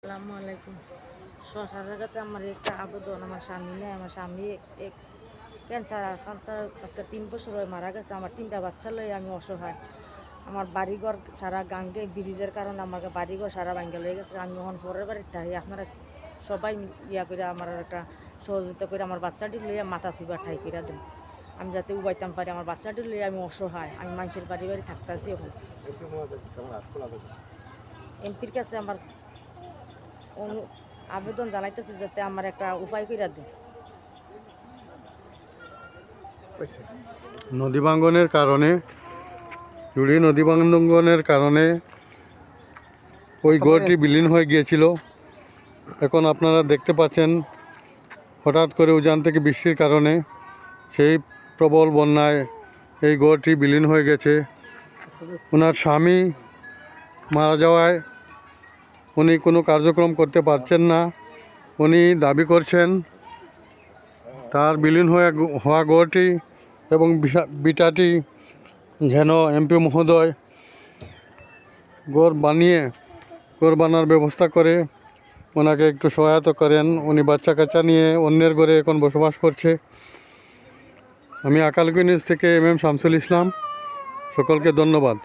আসসালামু আলাইকুম। সরকারের কাছে আমার একটা আবেদন, আমার স্বামী নেই, আমার স্বামী এক ক্যান্সার আক্রান্ত, আজকে 3 বছর হয়ে মারা গেছে। আমার 3টা বাচ্চা লয়ে আমি অসহায়। আমার বাড়িঘর সারা গাঙ্গে ব্রিজের কারণে আমার বাড়িঘর সারা ভাঙ্গা লয়ে গেছে। আমি এখন পরের বাড়ির ঠাই আপনারা সবাই ইয়া করে আমার একটা সহযোগিতা করে আমার বাচ্চাটি লইয়া মাথা থুবা ঠাই করে দেন, আমি যাতে উবাইতাম পারি। আমার বাচ্চাটি লইয়া আমি অসহায়, আমি মানুষের বাড়ি বাড়ি থাকতেছি। এখন এমপির কাছে আমার আবেদন জানাইতেছে যাতে আমার একটা উপায় করে দেয়। নদী ভাঙ্গনের কারণে জুড়ি নদী ভাঙ্গনের কারণে ওই গড়টি বিলীন হয়ে গিয়েছিল। এখন আপনারা দেখতে পাচ্ছেন হঠাৎ করে উজান থেকে বৃষ্টির কারণে সেই প্রবল বন্যায় এই গড়টি বিলীন হয়ে গেছে। ওনার স্বামী মারা যাওয়ায় উনি কোনো কার্যক্রম করতে পারছেন না। উনি দাবি করছেন তার বিলীন হওয়া গড়টি এবং বিটাটি যেন এমপি মহোদয় গড় বানার ব্যবস্থা করে ওনাকে একটু সহায়তা করেন। উনি বাচ্চা কাচ্চা নিয়ে অন্যের ঘরে এখন বসবাস করছে। আমি আকালকি নিউজ থেকে MM শামসুল ইসলাম, সকলকে ধন্যবাদ।